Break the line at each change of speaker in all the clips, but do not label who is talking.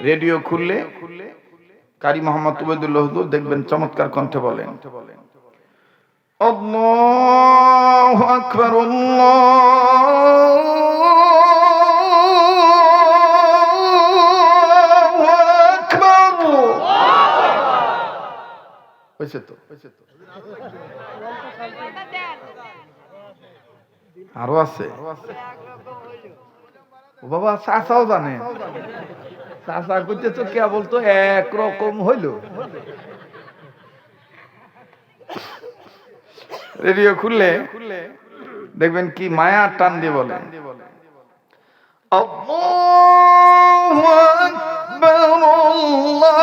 Radio খুললে কারি Mohammad Ubaidullah হুজুর দেখবেন চমৎকার কণ্ঠে বলেন, আল্লাহু আকবার, আল্লাহু আকবার। হয়েছে তো? আরো আছে? ও বাবা, চাচাও জানে। চাচা করতে তো কে বলতো একরকম হইল। রেডিও খুললে দেখবেন কি মায়া টান দিয়ে বলে, আল্লাহু আকবার, আল্লাহু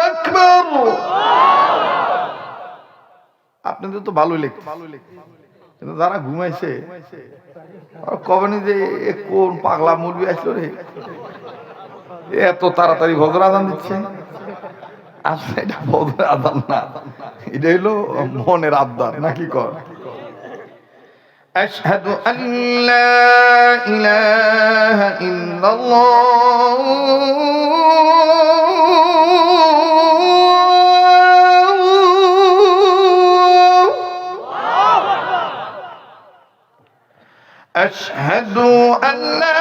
আকবার। আপনাদের তো ভালোই লেগেছে, কিন্তু যারা ঘুমাইছে কবে যে কোন পাগলা মুরবি আসলো রে, এত তাড়াতাড়ি ফজর আজান দিচ্ছে। আসলে এটা ফজর আজান না, এটা হলো মনের আবদার, নাকি কর? আশহাদু আল্লা ইলাহা ইল্লাল্লাহ আশহাদু আল্লা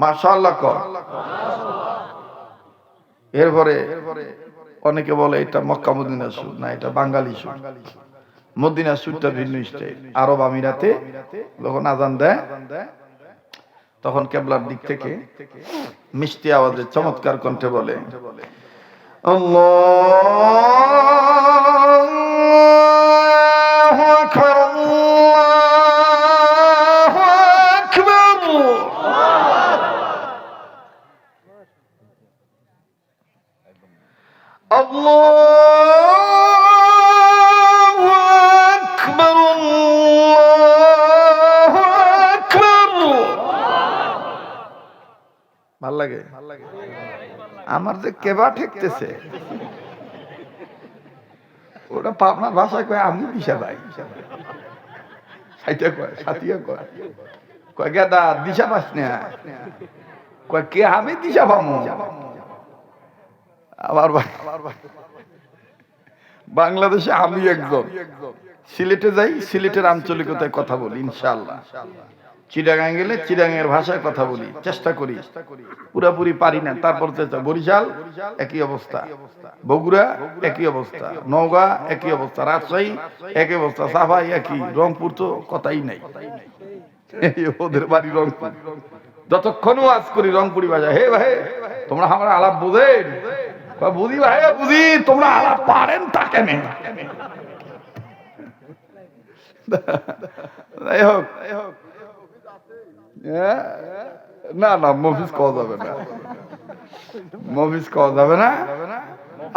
মাশাআল্লাহ কর। এরপরে অনেকে বলে এটা মক্কা মদিনা সুর, না এটা বাঙালি সুর। মদিনা সুরটা ভিন্ন স্টাইল। আরব আমিরাতে যখন আজান দেয় তখন কেবলার দিক থেকে মিষ্টি আওয়াজে চমৎকার কণ্ঠে বলে, আল্লাহু আকবার, আল্লাহু আকবার। আল্লাহু আকবার, আল্লাহু আকবার। ভাল লাগে? আমার যে কেবা ঠেকতেছে, ওটা পাবনার ভাষায় কয় আমি দিশা ভাই, সাইটা কয়, সাথিয়া কয়, কয় গেদা দিশা পাস না, কয় কে আমি দিশা পামু। আবার বাংলাদেশে আমি একজন, সিলেটে যাই, সিলেটের আঞ্চলিকতায় কথা বলি ইনশাআল্লাহ। চিটাগাং গেলে চিটাগাংয়ের ভাষায় কথা বলি, চেষ্টা করি, পুরাপুরি পারি না। তারপর বরিশাল একই অবস্থা, বগুড়া একই অবস্থা, নওগাঁ একই অবস্থা, রাজশাহী একই অবস্থা, সাভাই একই, রংপুর তো কথাই নাই, ওদের বাড়ি রংপুর। যতক্ষণ ওয়াজ করি রংপুরি ভাষা, হে ভাই তোমরা আমার আলাপ বোঝেন? বুঝি ভাই বুঝি, তোমরা আলাপ পারেন তা কেন? যাই হোক, না না মফিজ খাওয়া যাবে না, মফিজ খাওয়া যাবে না।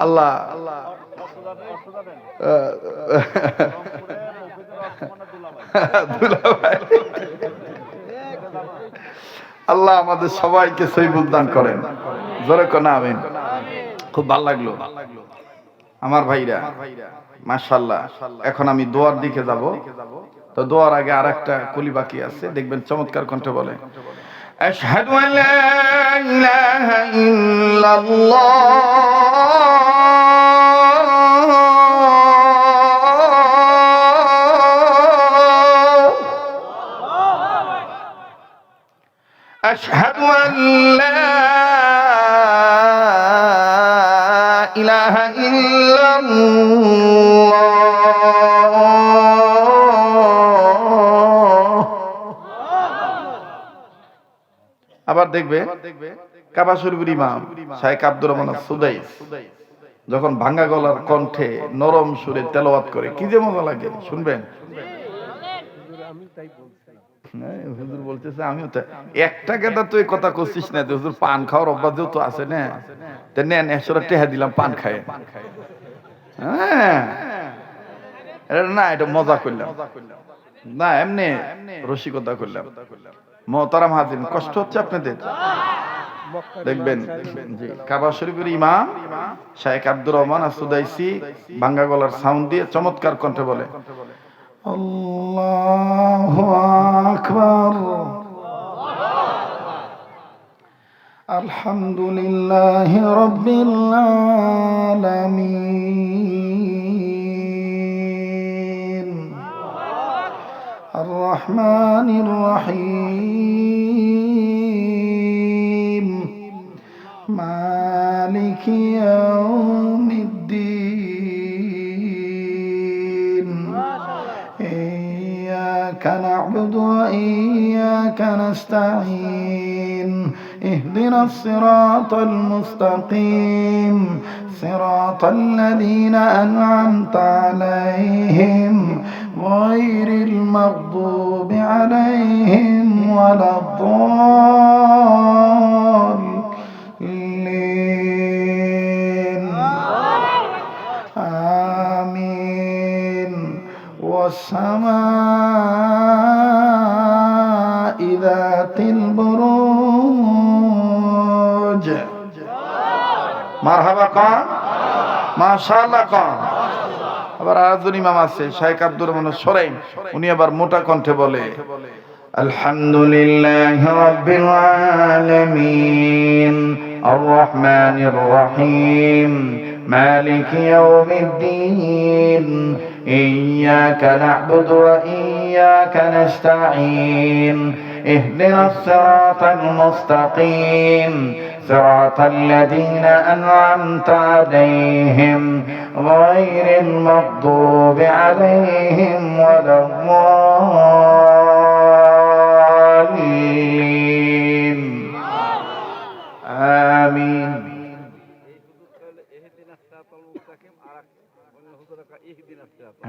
আল্লাহ আল্লাহ আমাদের সবাইকে সহিবুল দান করেন, জোরে কোন আমিন। খুব ভালো লাগলো আমার ভাইরা, মাশাআল্লাহ। এখন আমি দোয়ার দিকে যাব, তো দোয়ার আগে আর একটা কলি বাকি আছে, দেখবেন চমৎকার কণ্ঠে বলে, আশহাদু আল্লা ইলাহা ইল্লাল্লাহ, আশহাদু আল্লা ইলাহা ইল্লাল্লাহ। আবার দেখবে কাবা শরীফের ইমাম শাইখ আব্দুর রহমান সুদাইস যখন ভাঙ্গা গলার কণ্ঠে নরম সুরে তেলাওয়াত করে, কি যে মজা লাগে শুনবেন। হুজুর বলতেছে আমিও তো একটা গেদা তুই কথা করছিস না, হুজুর পান খাওয়ার অভ্যাস তো আছে না, তা নেন 100 টেহা দিলাম পান খায়। হ্যাঁ না, এটা মজা করলাম না, এমনি রসিকতা করলাম। মোহতারাম হাজির, কষ্ট হচ্ছে আপনাদের? দেখবেন জি, কাবা শরীফের ইমাম শাইখ আব্দুর রহমান আসুদাইসি বাঙ্গা গলার সাউন্ড দিয়ে চমৎকার কণ্ঠে বলে, আল্লাহু আকবার, আলহামদুলিল্লাহি রাব্বিল আলামিন, আর রহমানির রহিম, মালিকি ইয়াউমিদ্দিন, ইয়্যাকা না'বুদু ওয়া ইয়্যাকা নাস্তাঈন, ইহদিনাস সিরাতাল মুস্তাকিম, সিরাতাল লাযীনা আন'আমতা আলাইহিম গায়রিল মাগদুবি আলাইহিম ওয়ালাদ-দাল্লিন। আমিন। ওয়াস-সামাই যাতিল বুরুজ। মারহাবা কান, মাশাআল্লাহ কান। আবার আরেকজন ইমাম আছে শাইখ আব্দুর রহমান সরাইন, উনি আবার মোটা কণ্ঠে বলে, আলহামদুলিল্লাহি রাব্বিল আলামিন, আর রহমানির রহিম, মালিকি ইয়াউমিদ্দিন, ইয়্যাকা না'বুদু ওয়া ইয়্যাকা নাস্তাঈন, ইহদিনাস সিরাতাল মুস্তাকিম, صراط الذين أنعمت عليهم غير المغضوب عليهم ولا الضالين آمين।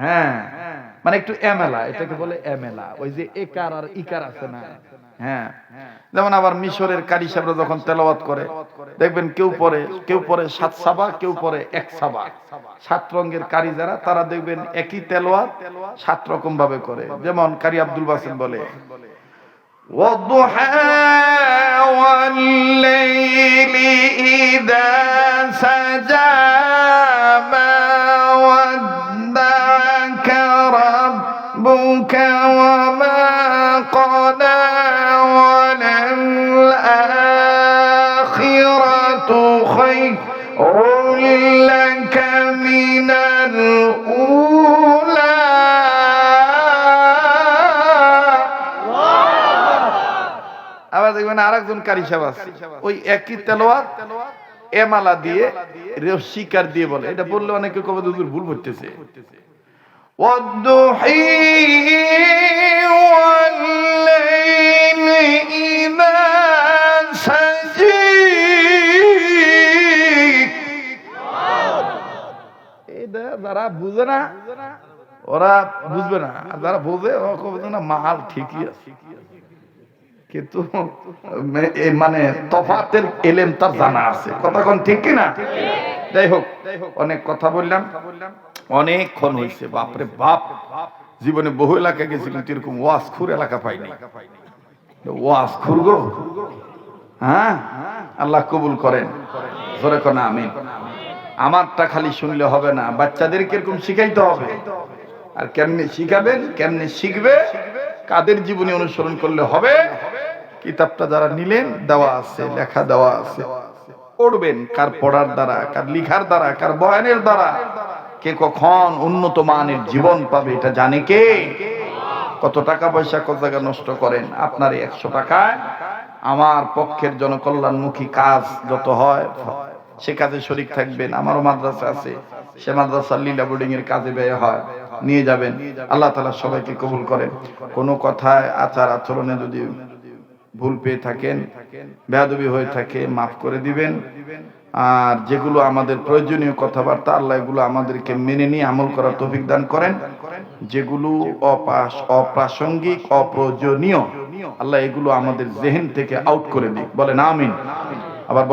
হ্যাঁ মানে একটু এমেলা, এটাকে বলে এমেলা, ওই যে একার আর ইকার আছে না। হ্যাঁ যেমন আবার মিশরের কারি সাহেবরা যখন তেলাওয়াত করে দেখবেন কেউ পরে 7 সাবা, কেউ পরে 1 সাবা। 7 রঙের কারি যারা, তারা দেখবেন একই তেলাওয়াত 7 রকম ভাবে করে। যেমন কারি আব্দুল বাসিত বলে, ওয়াদুহা ওয়াল লাইলি ইযা সাজা মা ওয়াদ্দাকা রাব্বুকা ওয়া মা ক্বালা والآخرة خير لك من الأولى। আবার দেখবেন আরেকজন কারি সাহেব আছে, ওই একই তেলাওয়াত এমালা দিয়ে শিকার দিয়ে বলে। এটা বললে অনেকে কবে হুজুর ভুল করতেছে। والضحى والليل إذا سجى। এটা যারা বুঝে না ওরা বুঝবে না, আর যারা বোঝে ওরা কবে না মাল ঠিকই আছে, কিন্তু মানে তফাতের এলেম তার জানা আছে। কথা কোন ঠিক কিনা? যাই হোক, অনেক কথা বললাম, অনেকক্ষণ হয়েছে। বাপরে বাপ, জীবনে বহু এলাকায় গেছি কিন্তু এরকম ওয়াজখুর এলাকা পাইনি। ওয়াজখুর গো, হ্যাঁ আল্লাহ কবুল করেন, জোরে কোন আমিন। আমারটা খালি শুনলে হবে না, বাচ্চাদেরকে এরকম শিখাইতে হবে। আর কেমনে শিখাবেন, কেমনে শিখবে, কাদের জীবনী অনুসরণ করলে হবে, কিতাবটা যারা নিলেন দেওয়া আছে, লেখা দেওয়া আছে, পড়বেন। কার পড়ার দ্বারা, কার লিখার দ্বারা, কার বয়ানের দ্বারা কে কখন উন্নত মানের জীবন পাবে এটা জানে কে? কত টাকা পয়সা কত জায়গা নষ্ট করেন, আপনার 100 টাকায় আমার পক্ষের জনকল্যাণমুখী কাজ যত হয় সে কাজে শরীক থাকবেন। আমারও মাদ্রাসা আছে, সে মাদ্রাসা লীলা বোর্ডিং এর কাজে ব্যয় হয়, নিয়ে যাবেন। আল্লাহ তাআলা সবাইকে কবুল করেন। কোনো কথায় আচার আচরণে যদি ভুল পেয়ে থাকেন, বেয়াদবি হয়ে থাকে, মাফ করে দিবেন। আর যেগুলো আমাদের প্রয়োজনীয় কথাবার্তা, আল্লাহ এগুলো আমাদেরকে মেনে নিয়ে আমল করার তৌফিক দান করেন। যেগুলো অপ্রাসঙ্গিক, অপ্রয়োজনীয়, আল্লাহ এগুলো আমাদের জেহেন থেকে আউট করে দিক। বলেন আমিন। আবার